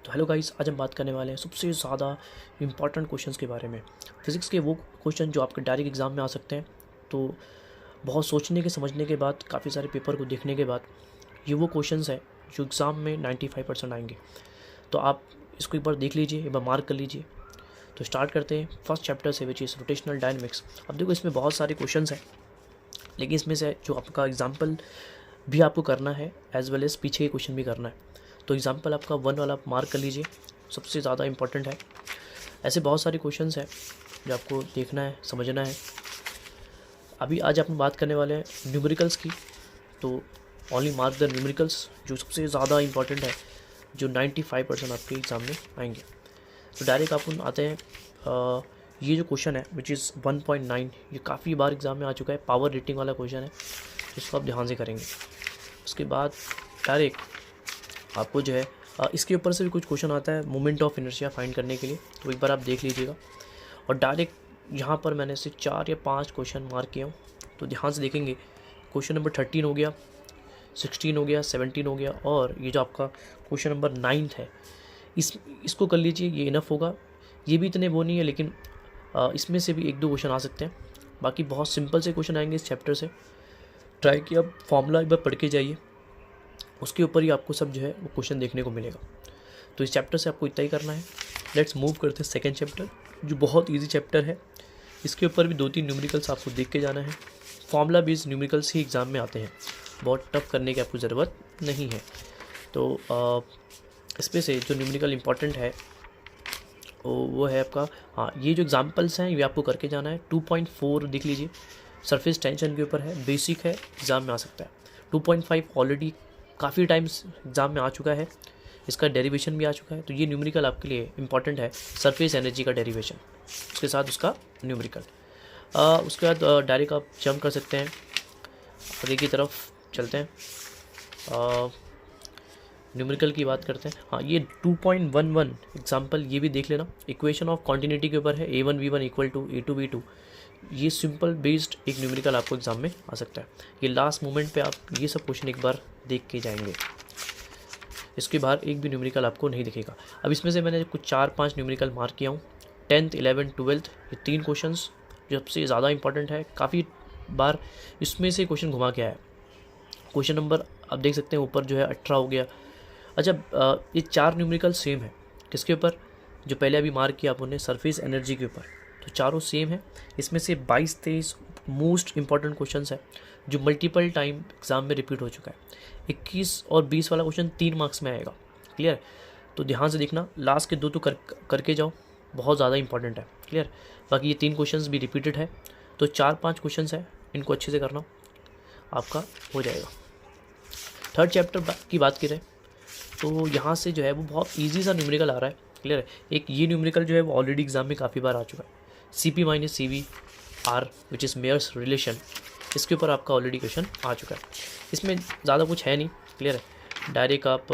तो hello guys, आज हम बात करने वाले हैं सबसे ज़्यादा इम्पॉर्टेंट क्वेश्चंस के बारे में। फिज़िक्स के वो क्वेश्चन जो आपके डायरेक्ट एग्ज़ाम में आ सकते हैं। तो बहुत सोचने के समझने के बाद, काफ़ी सारे पेपर को देखने के बाद, ये वो क्वेश्चंस हैं जो एग्ज़ाम में 95% आएंगे। तो आप इसको एक बार देख लीजिए, एक बार मार्क कर लीजिए। तो स्टार्ट करते हैं फर्स्ट चैप्टर से, विच इज़ रोटेशनल डायनेमिक्स। अब देखो, इसमें बहुत सारे क्वेश्चंस हैं, लेकिन इसमें से जो आपका एग्जाम्पल भी आपको करना है एज वेल एज़ पीछे के क्वेश्चन भी करना है। तो एग्जाम्पल आपका 1 वाला आप मार्क कर लीजिए, सबसे ज़्यादा इंपॉर्टेंट है। ऐसे बहुत सारे क्वेश्चंस हैं जो आपको देखना है, समझना है। अभी आज अपन बात करने वाले हैं न्यूमेरिकल्स की। तो ओनली मार्क द न्यूमेरिकल्स, जो सबसे ज़्यादा इंपॉर्टेंट है, जो 95% आपके एग्ज़ाम में आएंगे। तो डायरेक्ट अपन आते हैं। ये जो क्वेश्चन है विच इज़ 1.9, ये काफ़ी बार एग्ज़ाम में आ चुका है, पावर रेटिंग वाला क्वेश्चन है, इसको आप ध्यान से करेंगे। उसके बाद डायरेक्ट आपको जो है इसके ऊपर से भी कुछ क्वेश्चन आता है मोमेंट ऑफ इनर्शिया फाइंड करने के लिए, तो एक बार आप देख लीजिएगा। और डायरेक्ट यहाँ पर मैंने सिर्फ 4 या 5 क्वेश्चन मार्क किया हूँ, तो ध्यान से देखेंगे। क्वेश्चन नंबर 13 हो गया, 16 हो गया, 17 हो गया, और ये जो आपका क्वेश्चन नंबर 9 है, इसको कर लीजिए, ये इनफ होगा। ये भी इतने वो नहीं है, लेकिन इसमें से भी 1-2 क्वेश्चन आ सकते हैं। बाकी बहुत सिंपल से क्वेश्चन आएंगे इस चैप्टर से। ट्राई किया, आप फॉर्मूला एक बार पढ़ के जाइए, उसके ऊपर ही आपको सब जो है वो क्वेश्चन देखने को मिलेगा। तो इस चैप्टर से आपको इतना ही करना है। लेट्स मूव करते हैं सेकंड चैप्टर, जो बहुत इजी चैप्टर है। इसके ऊपर भी 2-3 न्यूमेरिकल्स आपको देख के जाना है। फॉर्मूला बेस्ड न्यूमेरिकल्स ही एग्ज़ाम में आते हैं, बहुत टफ करने की आपको ज़रूरत नहीं है। तो इसमें से जो न्यूमेरिकल इंपॉर्टेंट है वो है आपका, हाँ, ये जो एग्जाम्पल्स हैं ये आपको करके जाना है। 2.4 देख लीजिए, सरफेस टेंशन के ऊपर है, बेसिक है, एग्ज़ाम में आ सकता है। 2.5 ऑलरेडी काफ़ी टाइम्स एग्ज़ाम में आ चुका है, इसका डेरिवेशन भी आ चुका है। तो ये न्यूमेरिकल आपके लिए इंपॉर्टेंट है, सरफेस एनर्जी का डेरिवेशन, उसके साथ उसका न्यूमेरिकल। उसके बाद डायरेक्ट आप जंप कर सकते हैं, आगे की तरफ चलते हैं। न्यूमेरिकल की बात करते हैं। हाँ, ये 2.11 एग्जाम्पल ये भी देख लेना, इक्वेशन ऑफ कॉन्टिन्यूटी के ऊपर है, A1V1 इक्वल टू A2V2। ये सिंपल बेस्ड एक न्यूमेरिकल आपको एग्जाम में आ सकता है। ये लास्ट मोमेंट पे आप ये सब क्वेश्चन एक बार देख के जाएंगे, इसके बाहर एक भी न्यूमेरिकल आपको नहीं दिखेगा। अब इसमें से मैंने कुछ 4-5 न्यूमेरिकल मार्क किया हूँ। 10th 11th 12th ये 3 क्वेश्चन जो सबसे ज़्यादा इंपॉर्टेंट है, काफ़ी बार इसमें से क्वेश्चन घुमा के आया। क्वेश्चन नंबर आप देख सकते हैं ऊपर जो है 18 हो गया। अच्छा, ये 4 न्यूमेरिकल सेम है, किसके ऊपर? जो पहले अभी मार्क किया आपने, सरफेस एनर्जी के ऊपर। तो चारों सेम है। इसमें से 22-23 मोस्ट इंपॉर्टेंट क्वेश्चंस है, जो मल्टीपल टाइम एग्जाम में रिपीट हो चुका है। 21 और 20 वाला क्वेश्चन 3 मार्क्स में आएगा, क्लियर? तो ध्यान से देखना, लास्ट के 2 तो करके जाओ, बहुत ज़्यादा इंपॉर्टेंट है, क्लियर? बाकी ये 3 क्वेश्चन भी रिपीटेड है, तो 4-5 क्वेश्चन है, इनको अच्छे से करना, आपका हो जाएगा। थर्ड चैप्टर की बात करें तो यहाँ से जो है वो बहुत इजी सा न्यूमेरिकल आ रहा है, क्लियर है? एक ये न्यूमेरिकल जो है वो ऑलरेडी एग्जाम में काफ़ी बार आ चुका है, CP माइनस CV R which is Mayer's relation. इसके ऊपर आपका ऑलरेडी क्वेश्चन आ चुका है, इसमें ज़्यादा कुछ है नहीं, क्लियर है? डायरेक्ट आप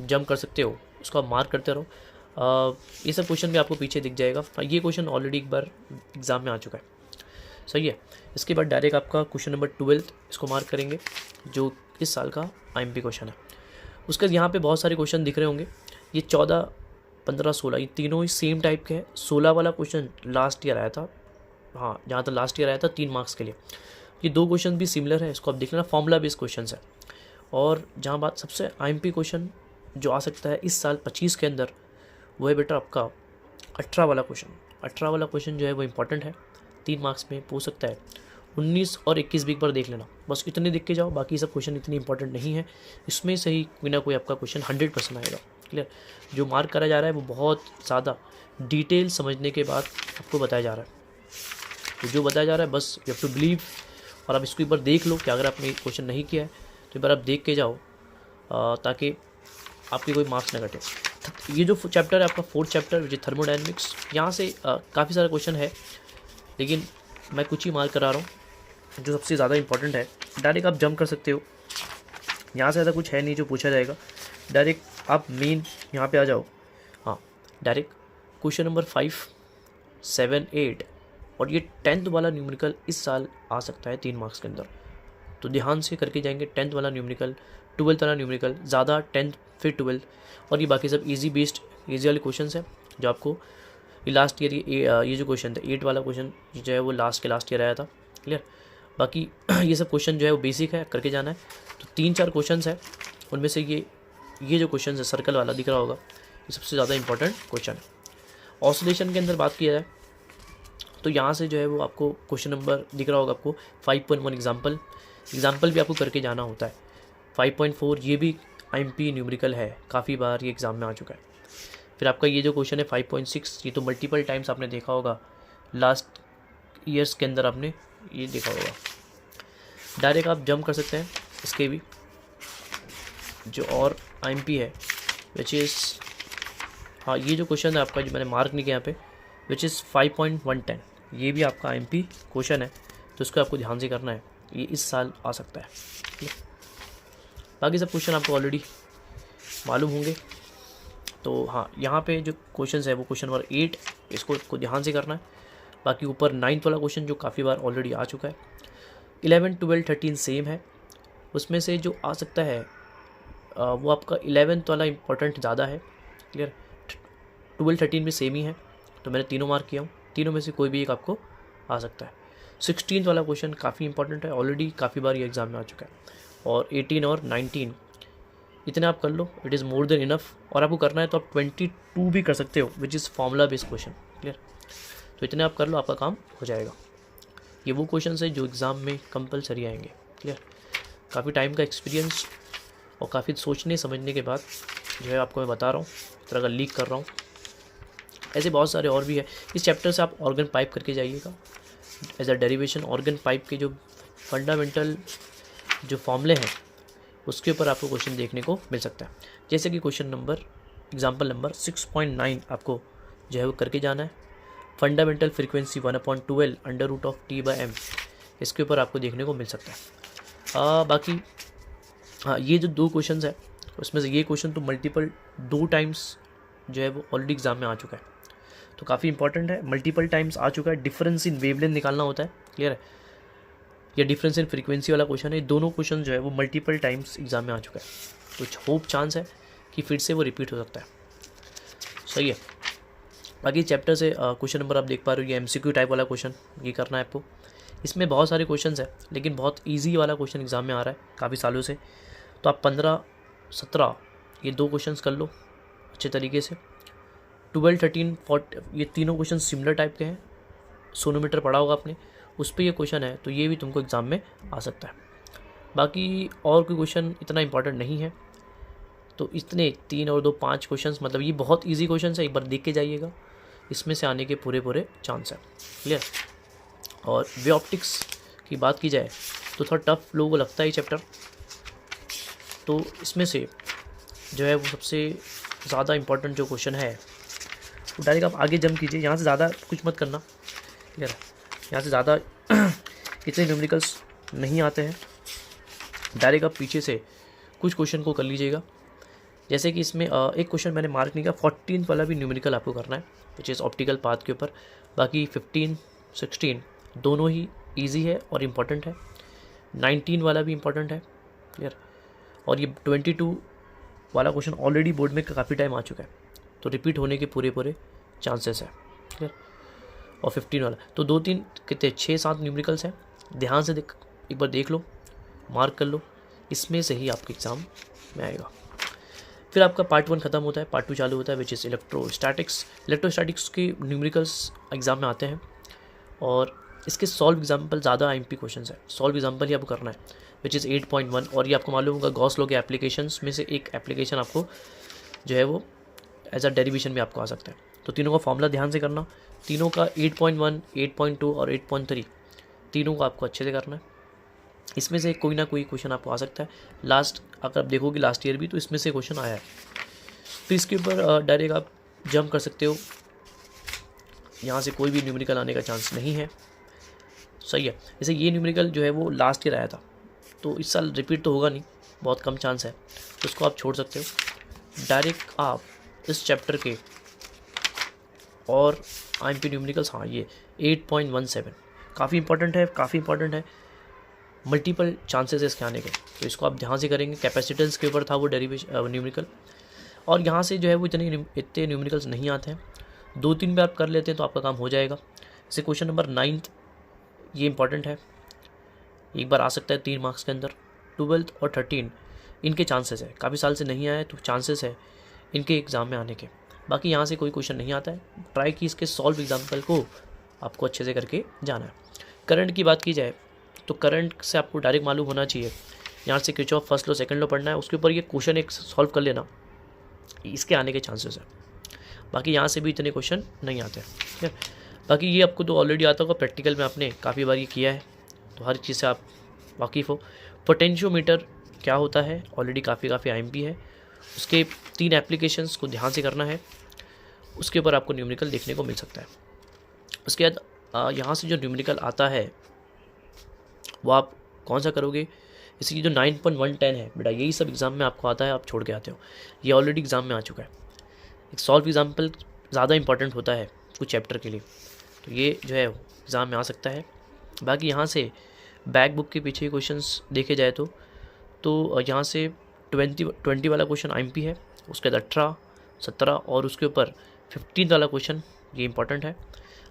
जंप कर सकते हो, उसको आप मार्क करते रहो। ये सब क्वेश्चन भी आपको पीछे दिख जाएगा। ये क्वेश्चन ऑलरेडी एक बार एग्ज़ाम में आ चुका है, सही है। इसके बाद डायरेक्ट आपका क्वेश्चन नंबर 12 इसको मार्क करेंगे, जो इस साल का IMP क्वेश्चन है। उसके यहाँ पे बहुत सारे क्वेश्चन दिख रहे होंगे, ये 14, 15, 16 ये तीनों ही सेम टाइप के हैं। 16 वाला क्वेश्चन लास्ट ईयर आया था, हाँ, जहाँ तक लास्ट ईयर आया था 3 मार्क्स के लिए। ये 2 क्वेश्चन भी सिमिलर है, इसको आप देख लेना, फॉर्मूला बेस्ड क्वेश्चन है। और जहाँ बात सबसे IMP क्वेश्चन जो आ सकता है इस साल 25 के अंदर, वो है बेटा आपका 18 वाला क्वेश्चन। 18 वाला क्वेश्चन जो है वो इंपॉर्टेंट है, 3 मार्क्स में पूछ सकता है। 19 और 21 भी एक बार देख लेना, बस इतने देख के जाओ, बाकी सब क्वेश्चन इतनी इंपॉर्टेंट नहीं है। इसमें से ही कोई ना कोई आपका क्वेश्चन 100% आएगा, क्लियर? जो मार्क करा जा रहा है वो बहुत ज़्यादा डिटेल समझने के बाद आपको बताया जा रहा है। तो जो बताया जा रहा है बस यू हैव टू बिलीव, और आप इसको एक बार देख लो कि अगर आपने क्वेश्चन नहीं किया है तो एक बार आप देख के जाओ, ताकि आपके कोई मार्क्स ना घटे। ये जो चैप्टर है आपका 4th chapter which is thermodynamics, यहाँ से काफ़ी सारा क्वेश्चन है, लेकिन मैं कुछ ही मार्क करा रहा हूँ जो सबसे ज़्यादा इंपॉर्टेंट है। डायरेक्ट आप जंप कर सकते हो, यहाँ से ऐसा कुछ है नहीं जो पूछा जाएगा। डायरेक्ट आप मेन यहाँ पे आ जाओ। हाँ, डायरेक्ट क्वेश्चन नंबर 5, 7, 8 और ये 10th वाला न्यूमेरिकल इस साल आ सकता है 3 मार्क्स के अंदर। तो ध्यान से करके जाएंगे 10th वाला न्यूमेरिकल, 12th वाला न्यूमेरिकल। ज़्यादा 10th फिर 12 और ये बाकी सब इजी बेस्ड इजी वाले क्वेश्चन है जो आपको ये लास्ट ईयर ये जो क्वेश्चन था 8 वाला क्वेश्चन जो है वो लास्ट ईयर आया था। क्लियर। बाकी ये सब क्वेश्चन जो है वो बेसिक है, करके जाना है। तो 3-4 क्वेश्चन है, उनमें से ये जो क्वेश्चन है सर्कल वाला दिख रहा होगा, ये सबसे ज़्यादा इंपॉर्टेंट क्वेश्चन है। ऑसिलेशन के अंदर बात किया जाए तो यहाँ से जो है वो आपको क्वेश्चन नंबर दिख रहा होगा आपको 5.1 एग्जाम्पल भी आपको करके जाना होता है। 5.4 ये भी IMP न्यूमेरिकल है, काफ़ी बार ये एग्ज़ाम में आ चुका है। फिर आपका ये जो क्वेश्चन है 5.6 ये तो मल्टीपल टाइम्स आपने देखा होगा, लास्ट ईयर्स के अंदर आपने ये देखा होगा। डायरेक्ट आप जंप कर सकते हैं इसके भी जो और IMP है विच इज़, हाँ ये जो क्वेश्चन है आपका जो मैंने मार्क नहीं किया यहाँ पे विच इज़ 5.110 ये भी आपका IMP क्वेश्चन है, तो इसको आपको ध्यान से करना है, ये इस साल आ सकता है। बाकी सब क्वेश्चन आपको ऑलरेडी मालूम होंगे। तो हाँ यहाँ पे जो क्वेश्चन है वो क्वेश्चन नंबर 8 इसको आपको ध्यान से करना है। बाकी ऊपर 9th वाला क्वेश्चन जो काफ़ी बार ऑलरेडी आ चुका है। 11, 12, 13 सेम है, उसमें से जो आ सकता है वो आपका 11th वाला इंपॉर्टेंट ज़्यादा है। क्लियर। 12, 13 भी सेम ही है, तो मैंने तीनों मार्क किया हूँ, तीनों में से कोई भी एक आपको आ सकता है। 16th वाला क्वेश्चन काफ़ी इंपॉर्टेंट है, ऑलरेडी काफ़ी बार ये एग्ज़ाम में आ चुका है। और 18 और 19 इतने आप कर लो, it is more than enough. और आपको करना है तो आप 22 भी कर सकते हो which is formula based question. Clear. तो इतने आप कर लो, आपका काम हो जाएगा। ये वो क्वेश्चन है जो एग्ज़ाम में कंपलसरी आएंगे। क्लियर। काफ़ी टाइम का एक्सपीरियंस और काफ़ी सोचने समझने के बाद जो है आपको मैं बता रहा हूँ, इस तरह का लीक कर रहा हूँ। ऐसे बहुत सारे और भी है। इस चैप्टर से आप ऑर्गन पाइप करके जाइएगा as a derivation. Organ pipe के जो फंडामेंटल जो फॉर्मूले हैं उसके ऊपर आपको क्वेश्चन देखने को मिल सकता है। जैसे कि क्वेश्चन नंबर एग्जाम्पल नंबर 6.9 आपको जो है वो करके जाना है। फंडामेंटल फ्रीक्वेंसी 1/12 √T/m इसके ऊपर आपको देखने को मिल सकता है। बाकी हाँ ये जो 2 क्वेश्चन है उसमें से ये क्वेश्चन तो मल्टीपल 2 टाइम्स जो है वो ऑलरेडी एग्जाम में आ चुका है, तो काफ़ी इंपॉर्टेंट है। मल्टीपल टाइम्स आ चुका है। डिफरेंस इन वेवलेंथ निकालना होता है। क्लियर है। या डिफरेंस इन फ्रीक्वेंसी वाला क्वेश्चन है, दोनों क्वेश्चन जो है वो मल्टीपल टाइम्स एग्जाम में आ चुका है, कुछ होप चांस है कि फिर से वो रिपीट हो सकता है। सही है। बाकी चैप्टर से क्वेश्चन नंबर आप देख पा रहे हो, ये MCQ टाइप वाला क्वेश्चन ये करना है आपको। इसमें बहुत सारे क्वेश्चन है लेकिन बहुत ईजी वाला क्वेश्चन एग्जाम में आ रहा है काफ़ी सालों से, तो आप 15, 17 ये 2 क्वेश्चन कर लो अच्छे तरीके से। 12, 13, 14 ये तीनों क्वेश्चन सिमिलर टाइप के हैं, सोनोमीटर पढ़ा होगा आपने, उस पर ये क्वेश्चन है, तो ये भी तुमको एग्ज़ाम में आ सकता है। बाकी और कोई क्वेश्चन इतना इंपॉर्टेंट नहीं है, तो इतने 3 और 2 5 क्वेश्चन, मतलब ये बहुत इजी क्वेश्चन है, एक बार देख के जाइएगा, इसमें से आने के पूरे चांस है। क्लियर। और वे ऑप्टिक्स की बात की जाए तो थोड़ा टफ लोगों को लगता है ये चैप्टर, तो इसमें से जो है वो सबसे ज़्यादा इंपॉर्टेंट जो क्वेश्चन है वो डायरेक्ट आप आगे जंप कीजिए, यहाँ से ज़्यादा कुछ मत करना। क्लियर। यहाँ से ज़्यादा इतने न्यूमेरिकल्स नहीं आते हैं, डायरेक्ट आप पीछे से कुछ क्वेश्चन को कर लीजिएगा। जैसे कि इसमें एक क्वेश्चन मैंने मार्क नहीं किया, 14 वाला भी न्यूमेरिकल आपको करना है विच इज़ ऑप्टिकल पाथ के ऊपर। बाकी 15, 16 दोनों ही ईजी है और इम्पॉर्टेंट है। 19 वाला भी इम्पॉर्टेंट है। क्लियर। और ये 22 वाला क्वेश्चन ऑलरेडी बोर्ड में काफ़ी टाइम आ चुका है, तो रिपीट होने के पूरे चांसेस है। क्लियर। और 15 वाला तो 2-3 कितने 6-7 न्यूमेरिकल्स हैं, ध्यान से एक बार देख लो, मार्क कर लो, इसमें से ही आपके एग्ज़ाम में आएगा। फिर आपका पार्ट 1 ख़त्म होता है, पार्ट 2 चालू होता है विच इज़ इलेक्ट्रोस्टैटिक्स के न्यूमेरिकल्स एग्ज़ाम में आते हैं और इसके सॉल्व एग्जाम्पल ज़्यादा IMP क्वेश्चन है, सॉल्व एग्जाम्पल ही आपको करना है विच इज़ 8.1। और ये आपको मालूम होगा गॉस लॉ के एप्लीकेशंस में से एक एप्लीकेशन आपको जो है वो एज अ डेरिवेशन में आपको आ सकता है। तो तीनों का फॉर्मूला ध्यान से करना, तीनों का 8.1, 8.2 और 8.3 तीनों को आपको अच्छे से करना है। इसमें से कोई ना कोई क्वेश्चन आपको आ सकता है। लास्ट अगर आप देखोगे लास्ट ईयर भी तो इसमें से क्वेश्चन आया है, फिर इसके ऊपर डायरेक्ट आप जंप कर सकते हो, यहाँ से कोई भी न्यूमेरिकल आने का चांस नहीं है। सही है। जैसे ये न्यूमेरिकल जो है वो लास्ट ईयर आया था, तो इस साल रिपीट तो होगा नहीं, बहुत कम चांस है, तो उसको आप छोड़ सकते हो। डायरेक्ट आप इस चैप्टर के और IMP न्यूमेरिकल्स, हाँ ये 8.17 काफ़ी इंपॉर्टेंट है, मल्टीपल चांसेस है इसके आने के, तो इसको आप ध्यान से करेंगे। कैपेसिटेंस के ऊपर था वो डेरिवेशन न्यूमेरिकल, और यहाँ से जो है वो इतने न्यूमेरिकल्स नहीं आते हैं, 2-3 पे आप कर लेते हैं तो आपका काम हो जाएगा। जैसे क्वेश्चन नंबर 9, ये इंपॉर्टेंट है, एक बार आ सकता है 3 मार्क्स के अंदर। 12 और 13 इनके चांसेस है, काफ़ी साल से नहीं आया तो चांसेस है इनके एग्ज़ाम में आने के। बाकी यहाँ से कोई क्वेश्चन नहीं आता है, ट्राई की इसके सॉल्व एग्जाम्पल को आपको अच्छे से करके जाना है। करंट की बात की जाए तो करंट से आपको डायरेक्ट मालूम होना चाहिए, यहाँ से Kirchhoff first law second law पढ़ना है, उसके ऊपर ये क्वेश्चन एक सॉल्व कर लेना, इसके आने के चांसेस है। बाकी यहाँ से भी इतने क्वेश्चन नहीं आते हैं, ठीक है। बाकी ये आपको तो ऑलरेडी आता होगा, प्रैक्टिकल में आपने काफ़ी बार ये किया है, तो हर चीज़ से आप वाकिफ़ हो। पोटेंशियोमीटर क्या होता है, ऑलरेडी काफ़ी IMP है, उसके 3 एप्लीकेशंस को ध्यान से करना है, उसके ऊपर आपको न्यूमेरिकल देखने को मिल सकता है। उसके बाद यहाँ से जो न्यूमेरिकल आता है वो आप कौन सा करोगे, जैसे कि जो 9.110 है बेटा, यही सब एग्ज़ाम में आपको आता है, आप छोड़ के आते हो, ये ऑलरेडी एग्ज़ाम में आ चुका है। एक सॉल्व एग्जाम्पल ज़्यादा इंपॉर्टेंट होता है कुछ चैप्टर के लिए, तो ये जो है एग्ज़ाम में आ सकता है। बाकी यहाँ से बैक बुक के पीछे क्वेश्चंस देखे जाए तो यहाँ से 20 वाला क्वेश्चन IMP है, उसके बाद 18, 17 और उसके ऊपर 15 वाला क्वेश्चन, ये इंपॉर्टेंट है।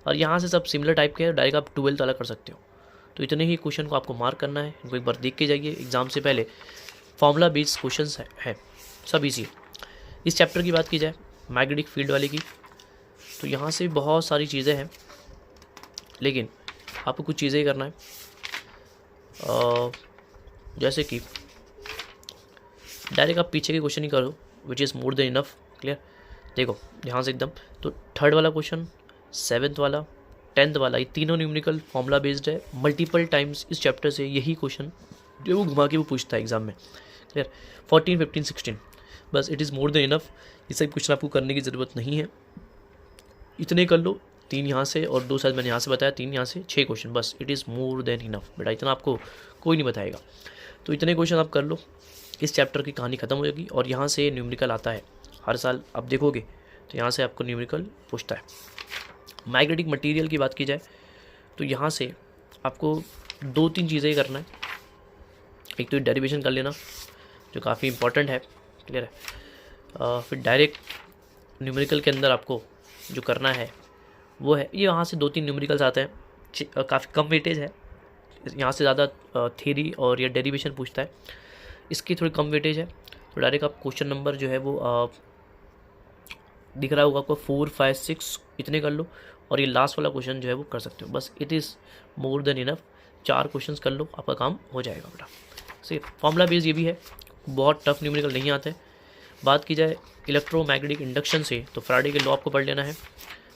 और यहाँ से सब सिमिलर टाइप के हैं, डायरेक्ट आप 12 वाला कर सकते हो। तो इतने ही क्वेश्चन को आपको मार्क करना है, इनको एक बार देख के जाइए एग्ज़ाम से पहले। फॉर्मूला बेस्ड क्वेश्चंस है सब इजी। इस चैप्टर की बात की जाए मैग्नेटिक फील्ड वाले की, तो यहाँ से बहुत सारी चीज़ें हैं, लेकिन आपको कुछ चीज़ें ही करना है, जैसे कि डायरेक्ट आप पीछे के क्वेश्चन ही करो, which is more than enough. Clear, देखो ध्यान से एकदम, तो 3rd वाला क्वेश्चन, 7th वाला, 10th वाला, ये तीनों न्यूमेरिकल फॉर्मूला बेस्ड है। मल्टीपल टाइम्स इस चैप्टर से यही क्वेश्चन जो वो घुमा के वो पूछता है एग्जाम में। क्लियर, 14, 15, 16, बस it is more than enough. ये सब क्वेश्चन आपको करने की ज़रूरत नहीं है, इतने कर लो, 3 यहाँ से और 2 शायद मैंने यहाँ से बताया, 3 यहाँ से, 6 क्वेश्चन, बस it is more than enough बेटा, इतना आपको कोई नहीं बताएगा। तो इतने क्वेश्चन आप कर लो, इस चैप्टर की कहानी ख़त्म हो जाएगी। और यहाँ से न्यूमेरिकल आता है हर साल, आप देखोगे तो यहाँ से आपको न्यूमेरिकल पूछता है। मैग्नेटिक मटेरियल की बात की जाए तो यहाँ से आपको 2-3 चीज़ें ही करना है। एक तो डेरिवेशन कर लेना जो काफ़ी इंपॉर्टेंट है, क्लियर है। फिर डायरेक्ट न्यूमेरिकल के अंदर आपको जो करना है वो है, ये यहाँ से 2-3 न्यूमेरिकल्स आते हैं, काफ़ी कम वेटेज है, यहाँ से ज़्यादा थ्योरी और या डेरिवेशन पूछता है, इसकी थोड़ी कम वेटेज है। तो डायरेक्ट आप क्वेश्चन नंबर जो है वो दिख रहा होगा आपको 4, 5, 6, इतने कर लो, और ये लास्ट वाला क्वेश्चन जो है वो कर सकते हो, बस it is more than enough. 4 questions कर लो, आपका काम हो जाएगा बेटा। सही, फॉर्मूला बेस ये भी है, बहुत टफ न्यूमेरिकल नहीं आते। बात की जाए इलेक्ट्रोमैग्नेटिक इंडक्शन से, तो फैराडे के लॉ आपको पढ़ लेना है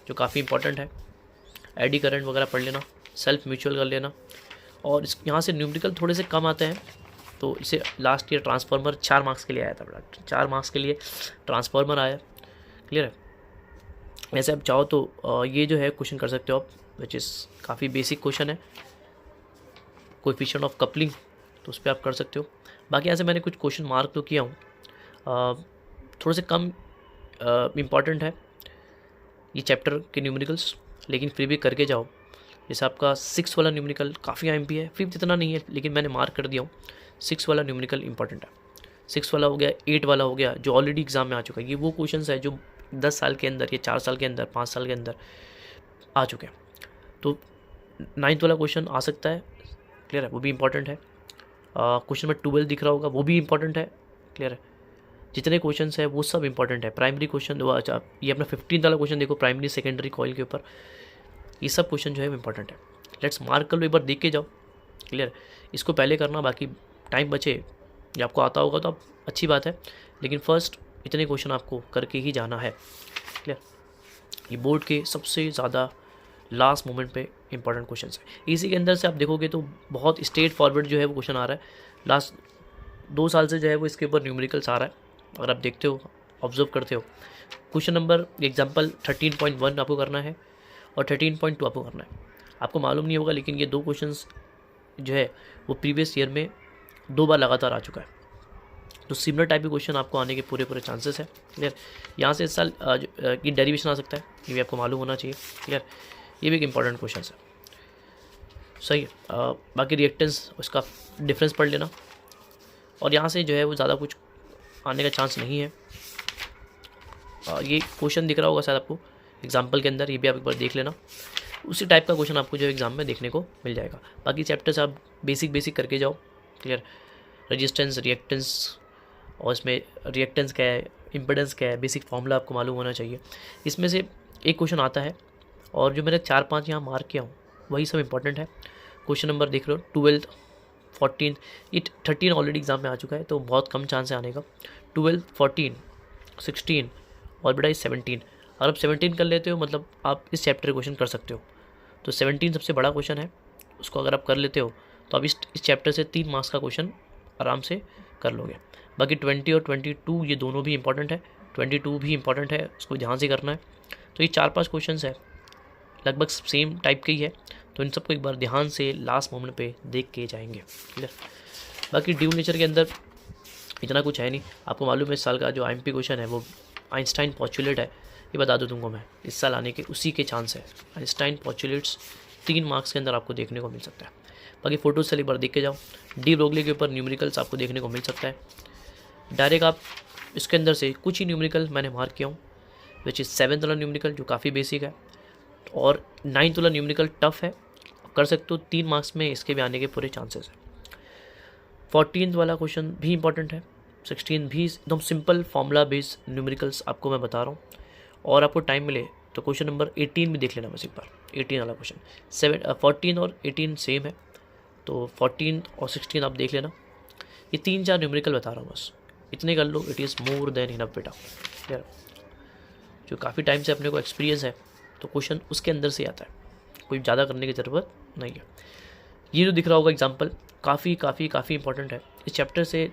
जो काफ़ी इंपॉर्टेंट है, एडी करंट वगैरह पढ़ लेना, सेल्फ म्यूचुअल कर लेना। और इस यहाँ से न्यूमेरिकल थोड़े से कम आते हैं, तो इसे लास्ट ईयर ट्रांसफार्मर 4 मार्क्स के लिए आया था बेटा, 4 मार्क्स के लिए ट्रांसफार्मर आया, क्लियर है। ऐसे आप चाहो तो ये जो है क्वेश्चन कर सकते हो आप, विच इज़ काफ़ी बेसिक क्वेश्चन है, कोएफिशिएंट ऑफ कपलिंग, तो उस पर आप कर सकते हो। बाकी यहाँ से मैंने कुछ क्वेश्चन मार्क तो किया हूँ, थोड़े से कम इम्पॉर्टेंट है ये चैप्टर के न्यूमेरिकल्स, लेकिन फिर भी करके जाओ। जैसे आपका 6 वाला न्यूमेरिकल काफ़ी IMP है, 5th इतना नहीं है, लेकिन मैंने मार्क कर दिया हूँ। 6 वाला न्यूमेरिकल इंपॉर्टेंट है, 6 वाला हो गया, 8 वाला हो गया, जो ऑलरेडी एग्जाम में आ चुका है। ये वो क्वेश्चन है जो 10 साल के अंदर या 4 साल के अंदर, 5 साल के अंदर आ चुके हैं। तो 9th वाला क्वेश्चन आ सकता है, क्लियर है, वो भी इंपॉर्टेंट है। क्वेश्चन नंबर 12 दिख रहा होगा, वो भी इंपॉर्टेंट है, क्लियर है। जितने क्वेश्चन है वो सब इंपॉर्टेंट है। प्राइमरी क्वेश्चन, अच्छा ये अपना 15th वाला क्वेश्चन देखो, प्राइमरी सेकेंडरी कॉइल के ऊपर, ये सब क्वेश्चन जो है इंपॉर्टेंट है। लेट्स मार्क कर लो, एक बार देख के जाओ, क्लियर। इसको पहले करना, बाकी टाइम बचे या आपको आता होगा तो आप अच्छी बात है, लेकिन फर्स्ट इतने क्वेश्चन आपको करके ही जाना है, क्लियर। ये बोर्ड के सबसे ज़्यादा लास्ट मोमेंट पे इंपॉर्टेंट क्वेश्चन है। इसी के अंदर से आप देखोगे तो बहुत स्ट्रेट फॉरवर्ड जो है वो क्वेश्चन आ रहा है, लास्ट 2 साल से जो है वो इसके ऊपर न्यूमेरिकल्स आ रहा है। अगर आप देखते हो, ऑब्जर्व करते हो, क्वेश्चन नंबर एग्जाम्पल 13.1 आपको करना है और 13.2 आपको करना है। आपको मालूम नहीं होगा, लेकिन ये 2 क्वेश्चंस जो है वो प्रीवियस ईयर में 2 बार लगातार आ चुका है, तो सिमिलर टाइप के क्वेश्चन आपको आने के पूरे चांसेस है, क्लियर। यहाँ से इस साल की डेरिवेशन आ सकता है, ये भी आपको मालूम होना चाहिए, क्लियर। ये भी एक इंपॉर्टेंट क्वेश्चन है। सही है। बाकी रिएक्टेंस उसका डिफरेंस पढ़ लेना, और यहाँ से जो है वो ज़्यादा कुछ आने का चांस नहीं है। ये क्वेश्चन दिख रहा होगा शायद आपको एग्जाम्पल के अंदर, ये भी आप एक बार देख लेना। उसी टाइप का क्वेश्चन आपको जो एग्ज़ाम में देखने को मिल जाएगा। बाकी चैप्टर्स आप बेसिक करके जाओ, क्लियर। रेजिस्टेंस, रिएक्टेंस, और इसमें रिएक्टेंस क्या है, इम्पिडेंस क्या है, बेसिक फार्मूला आपको मालूम होना चाहिए। इसमें से एक क्वेश्चन आता है, और जो मैंने 4-5 यहाँ मार्क किया हूँ वही सब इंपॉर्टेंट है। क्वेश्चन नंबर देख लो 12, 14, ये 13 ऑलरेडी एग्जाम में आ चुका है, तो बहुत कम चांस है आने का। 12, 14, 16 और बेटा ये 17। अगर आप 17 कर लेते हो मतलब आप इस चैप्टर क्वेश्चन कर सकते हो। तो 17 सबसे बड़ा क्वेश्चन है, उसको अगर आप कर लेते हो तो आप इस चैप्टर से 3 मार्क्स का क्वेश्चन आराम से कर लोगे। बाकी 20 और 22 ये दोनों भी इंपॉर्टेंट है, 22 भी इंपॉर्टेंट है, उसको ध्यान से करना है। तो ये 4-5 क्वेश्चन है, लगभग सेम टाइप के ही है, तो इन सबको एक बार ध्यान से लास्ट मोमेंट पे देख के जाएंगे, क्लियर। बाकी ड्यू नेचर के अंदर इतना कुछ है नहीं, आपको मालूम है इस साल का जो IMP क्वेश्चन है वो आइंस्टाइन पॉस्टुलेट है, ये बता दूँ तुमको मैं, इस साल आने के उसी के चांस है। आइंस्टाइन पॉस्टुलेट्स 3 मार्क्स के अंदर आपको देखने को मिल सकता है। बाकी फोटोज से एक बार देख के जाओ, डी ब्रोगली के ऊपर न्यूमेरिकल्स आपको देखने को मिल सकता है। डायरेक्ट आप इसके अंदर से कुछ ही न्यूमेरिकल मैंने मार्क किया हूँ, विच इज़ 7th वाला न्यूमेरिकल जो काफ़ी बेसिक है, और 9th वाला न्यूमेरिकल टफ है, कर सकते हो 3 मार्क्स में इसके भी आने के पूरे चांसेस है। 14th वाला क्वेश्चन भी इंपॉर्टेंट है, 16 भी एकदम सिंपल फार्मूला बेस्ड न्यूमेरिकल्स आपको मैं बता रहा हूँ। और आपको टाइम मिले तो क्वेश्चन नंबर 18 भी देख लेना बस एक बार, 18 वाला क्वेश्चन। 14 और 18 सेम है, तो 14 और 16 आप देख लेना। ये 3-4 न्यूमेरिकल बता रहा हूँ, बस इतने कर लो, it is more than enough बेटा, यार। जो काफ़ी टाइम से अपने को एक्सपीरियंस है तो क्वेश्चन उसके अंदर से आता है, कोई ज़्यादा करने की ज़रूरत नहीं है। ये जो दिख रहा होगा एग्जाम्पल काफ़ी इंपॉर्टेंट है, इस चैप्टर से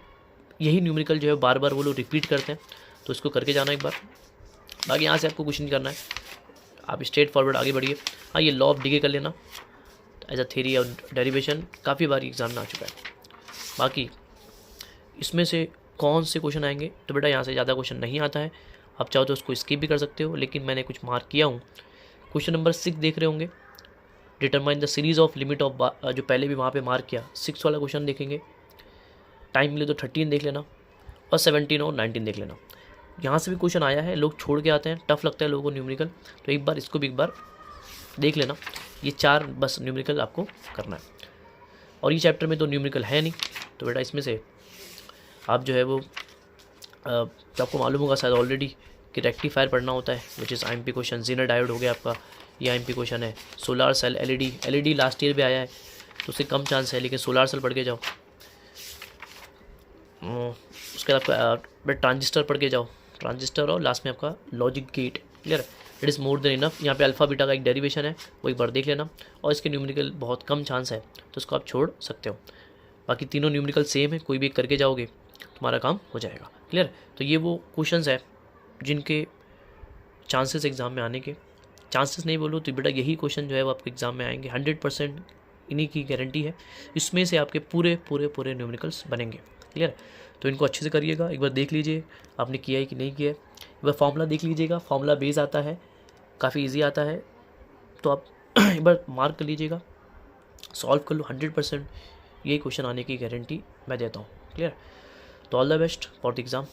यही न्यूमेरिकल जो है बार बार वो लोग रिपीट करते हैं, तो इसको करके जाना एक बार। बाकी यहाँ से आपको कुछ नहीं करना है, आप स्ट्रेट फॉरवर्ड आगे बढ़िए। हाँ, ये लॉ ऑफ डिके कर लेना एज अ थ्योरी और डेरिवेशन, काफ़ी बार एग्जाम में आ चुका है। बाकी इसमें से कौन से क्वेश्चन आएंगे, तो बेटा यहाँ से ज़्यादा क्वेश्चन नहीं आता है, आप चाहो तो उसको स्किप भी कर सकते हो, लेकिन मैंने कुछ मार्क किया हूँ। क्वेश्चन नंबर 6 देख रहे होंगे, determine the series of limit of, जो पहले भी वहाँ पे मार्क किया, 6 वाला क्वेश्चन देखेंगे। टाइम मिले तो 13 देख लेना, और 17 और 19 देख लेना। यहाँ से भी क्वेश्चन आया है, लोग छोड़ के आते हैं, टफ लगता है लोगों को न्यूमेरिकल, तो एक बार इसको भी एक बार देख लेना। ये 4 बस न्यूमेरिकल आपको करना है, और ये चैप्टर में तो न्यूमेरिकल है नहीं, तो बेटा इसमें से आप जो है वो तो आपको मालूम होगा शायद ऑलरेडी कि रेक्टिफायर पढ़ना होता है, which is IMP question. Zener diode हो गया आपका, ये IMP क्वेश्चन है। Solar cell, LED last year भी आया है, तो उससे कम चांस है, लेकिन सोलार सेल पढ़ के जाओ। उसके बाद आपका ट्रांजिस्टर पढ़ के जाओ, ट्रांजिस्टर, और लास्ट में आपका logic gate, clear. It is more than enough. यहाँ पे अल्फ़ा बीटा का एक डेरिवेशन है, वो एक बार देख लेना, और इसके न्यूमेरिकल बहुत कम चांस है, तो उसको आप छोड़ सकते हो। बाकी तीनों न्यूमेरिकल सेम है, कोई भी एक करके जाओगे तुम्हारा काम हो जाएगा, क्लियर। तो ये वो क्वेश्चंस है जिनके चांसेस एग्ज़ाम में आने के, चांसेस नहीं बोलो तो बेटा यही क्वेश्चन जो है वो आपके एग्ज़ाम में आएंगे, 100% इन्हीं की गारंटी है। इसमें से आपके पूरे न्यूमेरिकल्स बनेंगे, क्लियर। तो इनको अच्छे से करिएगा, एक बार देख लीजिए आपने किया है कि नहीं किया है। एक बार फॉर्मूला देख लीजिएगा, फॉर्मूला बेस आता है, काफ़ी ईजी आता है, तो आप एक बार मार्क कर लीजिएगा, सॉल्व कर लो, 100% यही क्वेश्चन आने की गारंटी मैं देता हूँ, क्लियर। तो all the best for the exam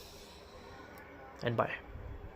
and bye.